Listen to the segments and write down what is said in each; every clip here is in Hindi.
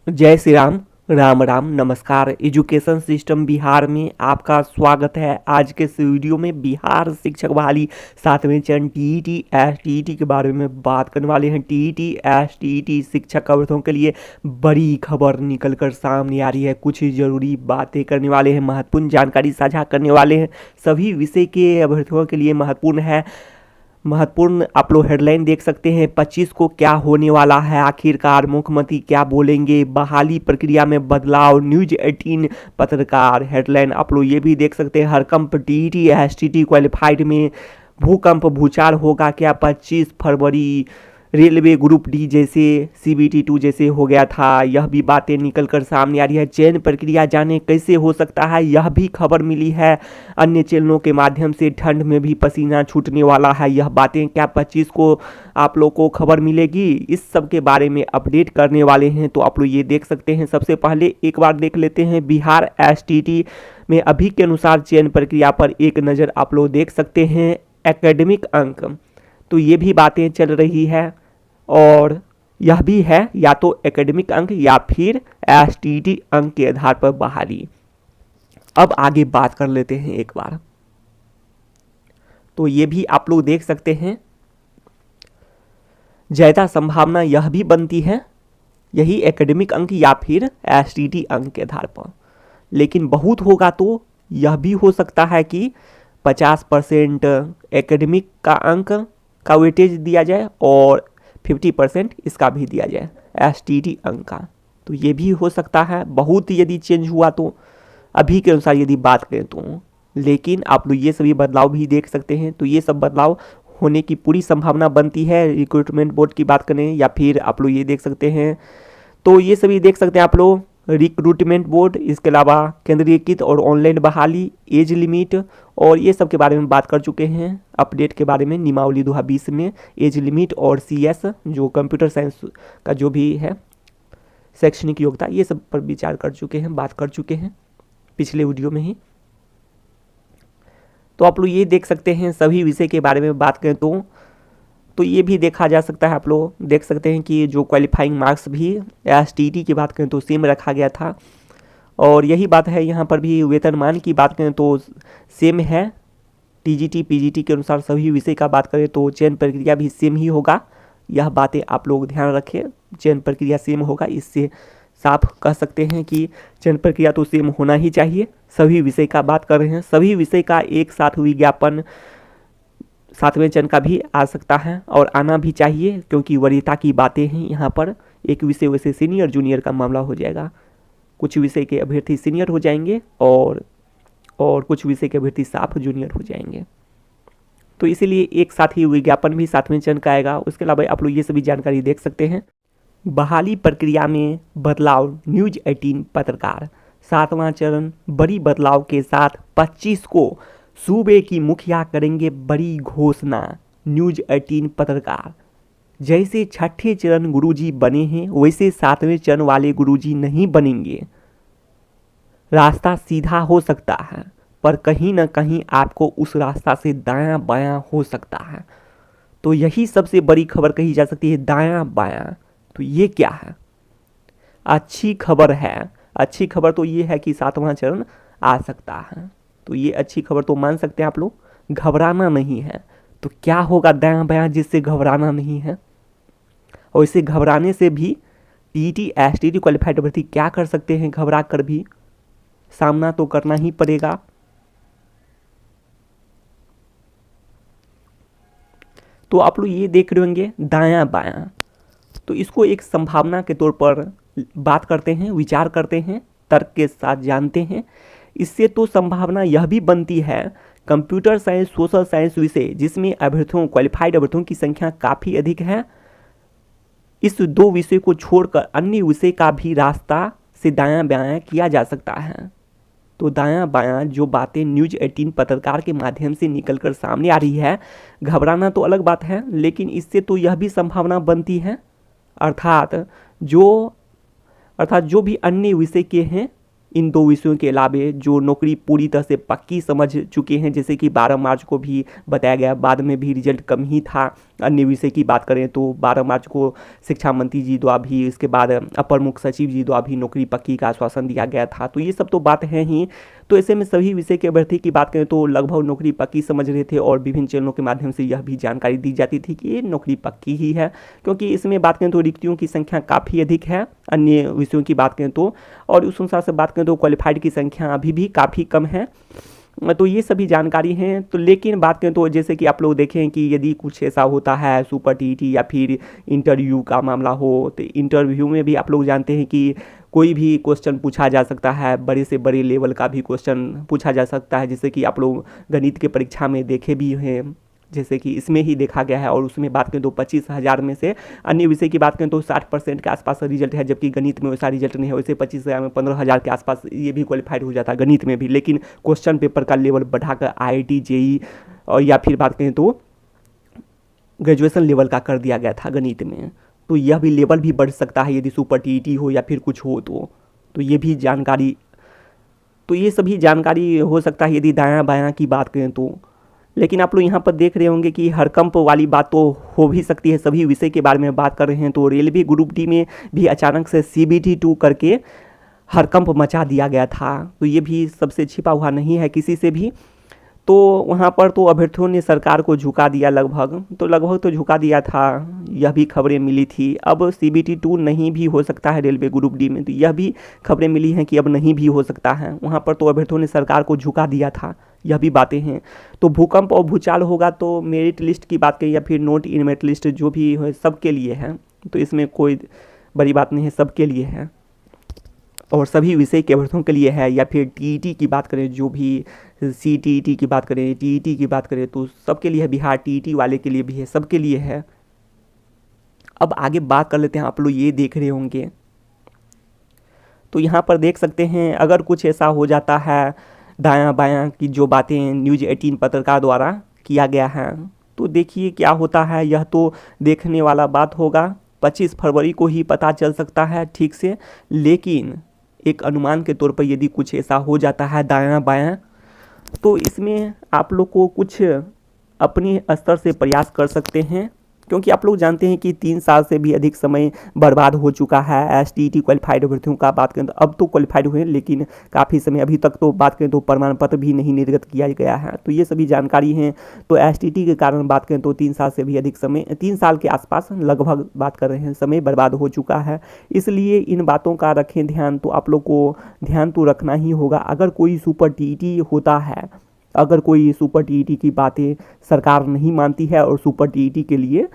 जय श्री राम। राम राम नमस्कार। एजुकेशन सिस्टम बिहार में आपका स्वागत है। आज के इस वीडियो में बिहार शिक्षक बहाली 7वें चरण टीईटी एसटीईटी के बारे में बात करने वाले हैं। टीईटी एसटीईटी शिक्षक अभ्यर्थियों के लिए बड़ी खबर निकल कर सामने आ रही है। कुछ जरूरी बातें करने वाले हैं, महत्वपूर्ण जानकारी साझा करने वाले हैं। सभी विषय के अभ्यर्थियों के लिए महत्वपूर्ण है। महत्वपूर्ण आप लोग हेडलाइन देख सकते हैं। 25 को क्या होने वाला है, आखिरकार मुख्यमंत्री क्या बोलेंगे, बहाली प्रक्रिया में बदलाव, न्यूज 18 पत्रकार। हेडलाइन आप लोग ये भी देख सकते हैं। हरकंप टीईटी एसटीईटी क्वालिफाइड में भूकंप भूचाल होगा क्या। 25 फरवरी रेलवे ग्रुप डी जैसे सीबीटी 2 जैसे हो गया था। यह भी बातें निकल कर सामने आ रही है। चयन प्रक्रिया जाने कैसे हो सकता है, यह भी खबर मिली है। अन्य चैनलों के माध्यम से ठंड में भी पसीना छूटने वाला है। यह बातें क्या 25 को आप लोग को खबर मिलेगी, इस सब के बारे में अपडेट करने वाले हैं। तो आप लोग ये देख सकते हैं। सबसे पहले एक बार देख लेते हैं बिहार एसटीईटी में अभी के अनुसार चयन प्रक्रिया पर एक नज़र आप लोग देख सकते हैं। एकेडमिक अंक, तो ये भी बातें चल रही है और यह भी है या तो एकेडमिक अंक या फिर एसटीईटी अंक के आधार पर बहाली। अब आगे बात कर लेते हैं एक बार। तो ये भी आप लोग देख सकते हैं। ज्यादा संभावना यह भी बनती है यही एकेडमिक अंक या फिर एसटीईटी अंक के आधार पर, लेकिन बहुत होगा तो यह भी हो सकता है कि 50% एकेडमिक का अंक का वेटेज दिया जाए और 50% इसका भी दिया जाए एसटीईटी अंक का। तो ये भी हो सकता है। बहुत यदि चेंज हुआ तो अभी के अनुसार यदि बात करें तो, लेकिन आप लोग ये सभी बदलाव भी देख सकते हैं। तो ये सब बदलाव होने की पूरी संभावना बनती है। रिक्रूटमेंट बोर्ड की बात करें या फिर आप लोग ये देख सकते हैं। तो ये सभी देख सकते हैं आप लोग, रिक्रूटमेंट बोर्ड, इसके अलावा केंद्रीयकृत और ऑनलाइन बहाली, एज लिमिट और ये सब के बारे में बात कर चुके हैं। अपडेट के बारे में नियमावली 2020 में एज लिमिट और सीएस जो कंप्यूटर साइंस का जो भी है शैक्षणिक योग्यता, ये सब पर विचार कर चुके हैं, बात कर चुके हैं पिछले वीडियो में ही। तो आप लोग ये देख सकते हैं। सभी विषय के बारे में बात करें तो ये भी देखा जा सकता है। आप लोग देख सकते हैं कि जो क्वालिफाइंग मार्क्स भी एसटीईटी की बात करें तो सेम रखा गया था और यही बात है यहाँ पर भी। वेतनमान की बात करें तो सेम है। टीजीटी पीजीटी के अनुसार सभी विषय का बात करें तो चयन प्रक्रिया भी सेम ही होगा। यह बातें आप लोग ध्यान रखें, चयन प्रक्रिया सेम होगा। इससे साफ कह सकते हैं कि चयन प्रक्रिया तो सेम होना ही चाहिए। सभी विषय का बात कर रहे हैं। सभी विषय का एक साथ विज्ञापन 7वें चरण का भी आ सकता है और आना भी चाहिए, क्योंकि वरीयता की बातें हैं यहाँ पर। एक विषय वैसे सीनियर जूनियर का मामला हो जाएगा। कुछ विषय के अभ्यर्थी सीनियर हो जाएंगे और कुछ विषय के अभ्यर्थी साफ जूनियर हो जाएंगे। तो इसीलिए एक साथ ही विज्ञापन भी 7वें चरण का आएगा। उसके अलावा आप लोग ये सभी जानकारी देख सकते हैं। बहाली प्रक्रिया में बदलाव, न्यूज 18 पत्रकार। 7वां चरण बड़ी बदलाव के साथ 25 को सूबे की मुखिया करेंगे बड़ी घोषणा, न्यूज 18 पत्रकार। जैसे छठे चरण गुरुजी बने हैं वैसे 7वें चरण वाले गुरुजी नहीं बनेंगे। रास्ता सीधा हो सकता है पर कहीं ना कहीं आपको उस रास्ता से दायां बायां हो सकता है। तो यही सबसे बड़ी खबर कही जा सकती है, दायां बायां। तो ये क्या है? अच्छी खबर है। अच्छी खबर तो ये है कि 7वां चरण आ सकता है। तो ये अच्छी खबर तो मान सकते हैं आप लोग, घबराना नहीं है। तो क्या होगा दायां बायां जिससे घबराना नहीं है? और इसे घबराने से भी टीईटी एसटीईटी क्वालिफाइड अभ्यर्थी क्या कर सकते हैं? घबरा कर भी सामना तो करना ही पड़ेगा। तो आप लोग ये देख रहे होंगे दायां बायां। तो इसको एक संभावना के तौर पर बात करते हैं, विचार करते हैं, तर्क के साथ जानते हैं। इससे तो संभावना यह भी बनती है कंप्यूटर साइंस, सोशल साइंस विषय जिसमें अभ्यर्थियों, क्वालिफाइड अभ्यर्थियों की संख्या काफ़ी अधिक है, इस दो विषय को छोड़कर अन्य विषय का भी रास्ता से दायां बायां किया जा सकता है। तो दायां बायां जो बातें न्यूज 18 पत्रकार के माध्यम से निकलकर सामने आ रही है, घबराना तो अलग बात है, लेकिन इससे तो यह भी संभावना बनती है अर्थात जो भी अन्य विषय के हैं इन 2 विषयों के अलावे जो नौकरी पूरी तरह से पक्की समझ चुके हैं, जैसे कि 12 मार्च को भी बताया गया, बाद में भी रिजल्ट कम ही था। अन्य विषय की बात करें तो 12 मार्च को शिक्षा मंत्री जी द्वारा भी, इसके बाद अपर मुख्य सचिव जी द्वारा भी नौकरी पक्की का आश्वासन दिया गया था। तो ये सब तो बात है ही। तो ऐसे में सभी विषय के अभ्यर्थी की बात करें तो लगभग नौकरी पक्की समझ रहे थे, और विभिन्न चैनलों के माध्यम से यह भी जानकारी दी जाती थी कि ये नौकरी पक्की ही है, क्योंकि इसमें बात करें तो रिक्तियों की संख्या काफ़ी अधिक है अन्य विषयों की बात करें तो, और उस अनुसार से बात करें तो क्वालिफाइड की संख्या अभी भी काफ़ी कम है। तो ये सभी जानकारी हैं। तो लेकिन बात करें तो जैसे कि आप लोग देखें कि यदि कुछ ऐसा होता है सुपर टीईटी या फिर इंटरव्यू का मामला हो, तो इंटरव्यू में भी आप लोग जानते हैं कि कोई भी क्वेश्चन पूछा जा सकता है, बड़े से बड़े लेवल का भी क्वेश्चन पूछा जा सकता है, जैसे कि आप लोग गणित के परीक्षा में देखे भी हैं, जैसे कि इसमें ही देखा गया है। और उसमें बात करें तो 25,000 में से अन्य विषय की बात करें तो 60% के आसपास रिजल्ट है, जबकि गणित में वैसा रिजल्ट नहीं है। वैसे 25,000 में 15,000 के आसपास ये भी क्वालिफाइड हो जाता है गणित में भी, लेकिन क्वेश्चन पेपर का लेवल बढ़ाकर IIT JEE और या फिर बात करें तो ग्रेजुएशन लेवल का कर दिया गया था गणित में। तो यह भी लेवल भी बढ़ सकता है यदि सुपर टीईटी हो या फिर कुछ हो तो ये भी जानकारी, तो ये सभी जानकारी हो सकता है यदि दायां बायां की बात करें तो। लेकिन आप लोग यहाँ पर देख रहे होंगे कि हड़कंप वाली बात तो हो भी सकती है। सभी विषय के बारे में बात कर रहे हैं तो रेलवे ग्रुप डी में भी अचानक से CBT 2 करके हड़कंप मचा दिया गया था। तो ये भी सबसे छिपा हुआ नहीं है किसी से भी। तो वहाँ पर तो अभ्यर्थियों ने सरकार को झुका दिया, लगभग तो झुका दिया था, यह भी खबरें मिली थी। अब CBT 2 नहीं भी हो सकता है रेलवे ग्रुप डी में, तो यह भी खबरें मिली हैं कि अब नहीं भी हो सकता है। वहाँ पर तो अभ्यर्थियों ने सरकार को झुका दिया था, यह भी बातें हैं। तो भूकंप और भूचाल होगा तो मेरिट लिस्ट की बात करें या फिर नोट इन मेरिट लिस्ट जो भी है सबके लिए है, तो इसमें कोई बड़ी बात नहीं है, सबके लिए है और सभी विषय के अभ्यर्थियों के लिए है। या फिर TET की बात करें, जो भी CTET की बात करें, TET की बात करें तो सबके लिए है। बिहार TET वाले के लिए भी है, सबके लिए है। अब आगे बात कर लेते हैं। आप लोग ये देख रहे होंगे तो यहाँ पर देख सकते हैं, अगर कुछ ऐसा हो जाता है दायां बायां की जो बातें न्यूज़ 18 पत्रकार द्वारा किया गया है, तो देखिए क्या होता है। यह तो देखने वाला बात होगा, 25 फरवरी को ही पता चल सकता है ठीक से। लेकिन एक अनुमान के तौर पर यदि कुछ ऐसा हो जाता है दायां बायां, तो इसमें आप लोग को कुछ अपने स्तर से प्रयास कर सकते हैं, क्योंकि आप लोग जानते हैं कि 3 साल से भी अधिक समय बर्बाद हो चुका है STET क्वालिफाइड अभ्यर्थियों का। बात करें तो अब तो क्वालिफाइड हुए, लेकिन काफ़ी समय अभी तक तो बात करें तो प्रमाण पत्र भी नहीं निर्गत किया गया है। तो ये सभी जानकारी हैं। तो STET के कारण बात करें तो 3 साल से भी अधिक समय, 3 साल के आसपास लगभग बात कर रहे हैं, समय बर्बाद हो चुका है। इसलिए इन बातों का रखें ध्यान। तो आप लोग को ध्यान तो रखना ही होगा। अगर कोई सुपर TET होता है, अगर कोई सुपर TET की बातें सरकार नहीं मानती है और सुपर TET के लिए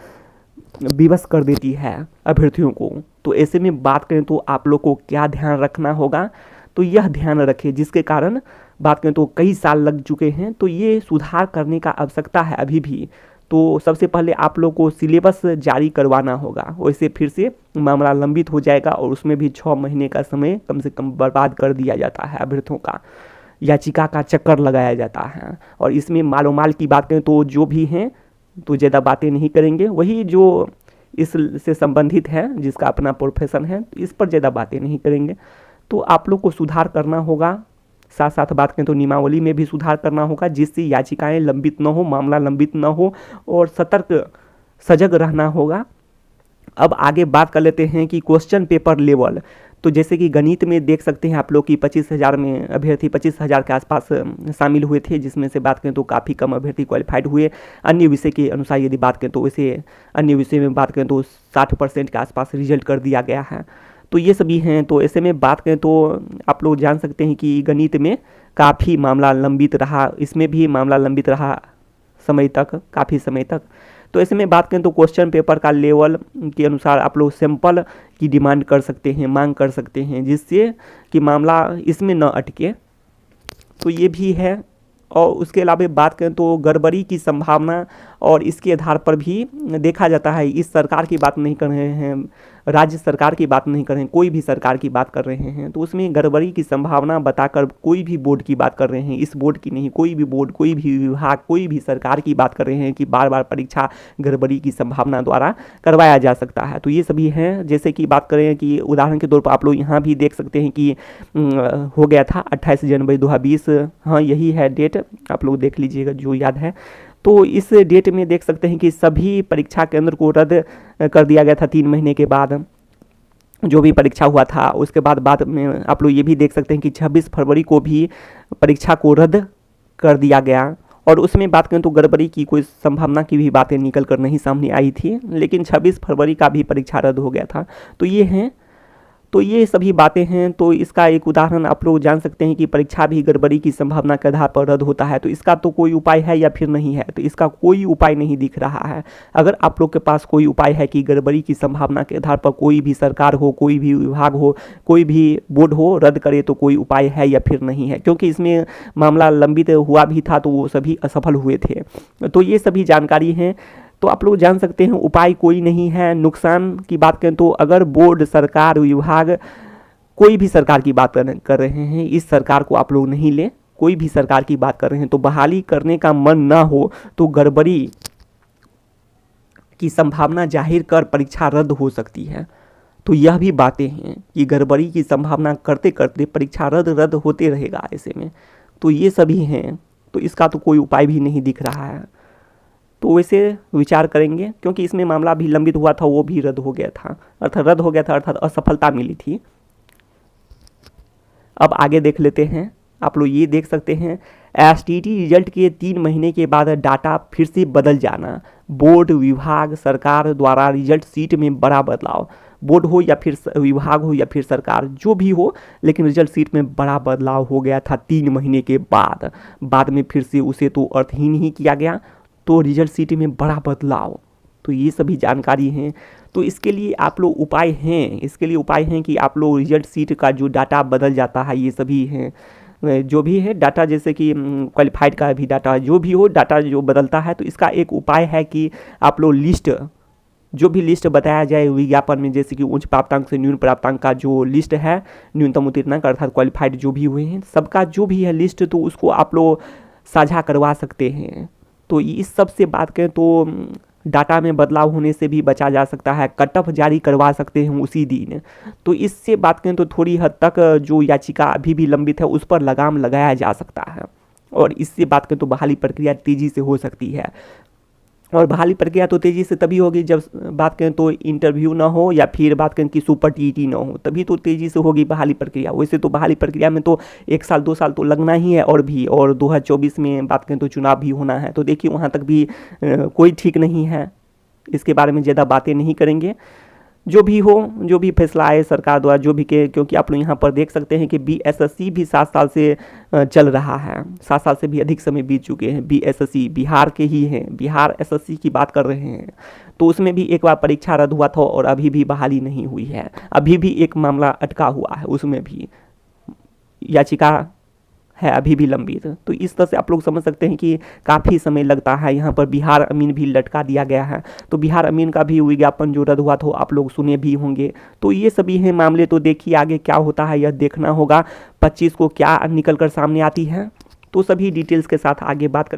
विवश कर देती है अभ्यर्थियों को, तो ऐसे में बात करें तो आप लोग को क्या ध्यान रखना होगा, तो यह ध्यान रखें, जिसके कारण बात करें तो कई साल लग चुके हैं, तो ये सुधार करने का आवश्यकता है अभी भी। तो सबसे पहले आप लोग को सिलेबस जारी करवाना होगा, वैसे फिर से मामला लंबित हो जाएगा और उसमें भी 6 महीने का समय कम से कम बर्बाद कर दिया जाता है अभ्यर्थियों का, याचिका का चक्कर लगाया जाता है। और इसमें मालोमाल की बात करें तो जो भी हैं तो ज़्यादा बातें नहीं करेंगे, वही जो इससे संबंधित है, जिसका अपना प्रोफेशन है, तो इस पर ज़्यादा बातें नहीं करेंगे। तो आप लोग को सुधार करना होगा, साथ साथ बात करें तो नियमावली में भी सुधार करना होगा, जिससे याचिकाएं लंबित न हो, मामला लंबित न हो, और सजग रहना होगा। अब आगे बात कर लेते हैं कि क्वेश्चन पेपर लेवल। तो जैसे कि गणित में देख सकते हैं आप लोग कि 25,000 में अभ्यर्थी 25,000 के आसपास शामिल हुए थे, जिसमें से बात करें तो काफ़ी कम अभ्यर्थी क्वालिफाइड हुए। अन्य विषय के अनुसार यदि बात करें तो वैसे अन्य विषय में बात करें तो 60% के आसपास रिजल्ट कर दिया गया है। तो ये सभी हैं। तो ऐसे में बात करें तो आप लोग जान सकते हैं कि गणित में काफ़ी मामला लंबित रहा, इसमें भी मामला लंबित रहा समय तक, काफ़ी समय तक। तो ऐसे में बात करें तो क्वेश्चन पेपर का लेवल के अनुसार आप लोग सैंपल की डिमांड कर सकते हैं, मांग कर सकते हैं, जिससे कि मामला इसमें न अटके। तो ये भी है। और उसके अलावा बात करें तो गड़बड़ी की संभावना और इसके आधार पर भी देखा जाता है, इस सरकार की बात नहीं कर रहे हैं, राज्य सरकार की बात नहीं कर रहे हैं, कोई भी सरकार की बात कर रहे हैं, तो उसमें गड़बड़ी की संभावना बताकर कोई भी बोर्ड की बात कर रहे हैं, इस बोर्ड की नहीं, कोई भी बोर्ड, कोई भी विभाग, कोई भी सरकार की बात कर रहे हैं कि बार बार परीक्षा गड़बड़ी की संभावना द्वारा करवाया जा सकता है। तो ये सभी हैं, जैसे कि बात करें कि उदाहरण के तौर पर आप लोग यहाँ भी देख सकते हैं कि हो गया था 28 जनवरी 2020, हाँ यही है डेट, आप लोग देख लीजिएगा जो याद है। तो इस डेट में देख सकते हैं कि सभी परीक्षा केंद्र को रद्द कर दिया गया था 3 महीने के बाद जो भी परीक्षा हुआ था। उसके बाद में आप लोग ये भी देख सकते हैं कि 26 फरवरी को भी परीक्षा को रद्द कर दिया गया, और उसमें बात करें तो गड़बड़ी की कोई संभावना की भी बातें निकल कर नहीं सामने आई थी, लेकिन 26 फरवरी का भी परीक्षा रद्द हो गया था। तो ये हैं, तो ये सभी बातें हैं। तो इसका एक उदाहरण आप लोग जान सकते हैं कि परीक्षा भी गड़बड़ी की संभावना के आधार पर रद्द होता है। तो इसका तो कोई उपाय है या फिर नहीं है? तो इसका कोई उपाय नहीं दिख रहा है। अगर आप लोग के पास कोई उपाय है कि गड़बड़ी की संभावना के आधार पर कोई भी सरकार हो, कोई भी विभाग हो, कोई भी बोर्ड हो रद्द करे, तो कोई उपाय है या फिर नहीं है, क्योंकि इसमें मामला लंबित हुआ भी था तो वो सभी असफल हुए थे। तो ये सभी जानकारी हैं। तो आप लोग जान सकते हैं उपाय कोई नहीं है। नुकसान की बात करें तो अगर बोर्ड, सरकार, विभाग, कोई भी सरकार की बात कर रहे हैं, इस सरकार को आप लोग नहीं लें, कोई भी सरकार की बात कर रहे हैं, तो बहाली करने का मन ना हो तो गड़बड़ी की संभावना जाहिर कर परीक्षा रद्द हो सकती है। तो यह भी बातें हैं कि गड़बड़ी की संभावना करते करते परीक्षा रद्द होते रहेगा ऐसे में। तो ये सभी हैं, तो इसका तो कोई उपाय भी नहीं दिख रहा है। तो वैसे विचार करेंगे, क्योंकि इसमें मामला भी लंबित हुआ था, वो भी रद्द हो गया था, अर्थात रद्द हो गया था, अर्थात असफलता मिली थी। अब आगे देख लेते हैं। आप लोग ये देख सकते हैं एसटीटी रिजल्ट के 3 महीने के बाद डाटा फिर से बदल जाना, बोर्ड, विभाग, सरकार द्वारा रिजल्ट सीट में बड़ा बदलाव। बोर्ड हो या फिर विभाग हो या फिर सरकार, जो भी हो, लेकिन रिजल्ट सीट में बड़ा बदलाव हो गया था 3 महीने के बाद में फिर से उसे तो अर्थहीन ही किया गया। तो रिजल्ट सीट में बड़ा बदलाव, तो ये सभी जानकारी हैं। तो इसके लिए आप लोग उपाय हैं, इसके लिए उपाय हैं कि आप लोग रिजल्ट सीट का जो डाटा बदल जाता है, ये सभी हैं, जो भी है डाटा, जैसे कि क्वालिफाइड का भी डाटा, जो भी हो डाटा जो बदलता है, तो इसका एक उपाय है कि आप लोग लिस्ट, जो भी लिस्ट बताया जाए विज्ञापन में, जैसे कि उच्च प्राप्तांक से न्यून प्राप्तांक का जो लिस्ट है, न्यूनतम उत्तीर्णांक अर्थात क्वालिफाइड जो भी हुए हैं, सबका जो भी है लिस्ट, तो उसको आप लोग साझा करवा सकते हैं। तो इस सब से बात करें तो डाटा में बदलाव होने से भी बचा जा सकता है। कट ऑफ जारी करवा सकते हैं उसी दिन। तो इससे बात करें तो थोड़ी हद तक जो याचिका अभी भी लंबित है उस पर लगाम लगाया जा सकता है, और इससे बात करें तो बहाली प्रक्रिया तेज़ी से हो सकती है। और बहाली प्रक्रिया तो तेज़ी से तभी होगी जब बात करें तो इंटरव्यू ना हो, या फिर बात करें कि सुपर टीईटी ना हो, तभी तो तेज़ी से होगी बहाली प्रक्रिया। वैसे तो बहाली प्रक्रिया में तो 1 साल 2 साल तो लगना ही है, और 2024 में बात करें तो चुनाव भी होना है। तो देखिए वहाँ तक भी कोई ठीक नहीं है, इसके बारे में ज़्यादा बातें नहीं करेंगे। जो भी हो, जो भी फैसला आए सरकार द्वारा, जो भी के, क्योंकि आप लोग यहाँ पर देख सकते हैं कि बीएसएससी भी 7 साल से चल रहा है, 7 साल से भी अधिक समय बीत चुके हैं। बीएसएससी बिहार के ही हैं, बिहार एसएससी की बात कर रहे हैं। तो उसमें भी एक बार परीक्षा रद्द हुआ था और अभी भी बहाली नहीं हुई है, अभी भी एक मामला अटका हुआ है, उसमें भी याचिका है अभी भी लंबित। तो इस तरह से आप लोग समझ सकते हैं कि काफ़ी समय लगता है। यहाँ पर बिहार अमीन भी लटका दिया गया है, तो बिहार अमीन का भी विज्ञापन जो रद्द हुआ था आप लोग सुने भी होंगे। तो ये सभी हैं मामले। तो देखिए आगे क्या होता है, यह देखना होगा 25 को क्या निकल कर सामने आती है। तो सभी डिटेल्स के साथ आगे बात कर